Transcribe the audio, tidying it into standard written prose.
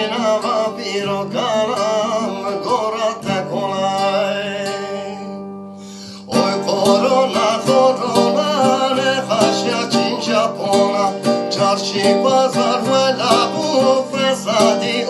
Mașina pirocanam gora te colai. Oi corona, corona, ne hașia cincea pona, cear și pazar la bufesa din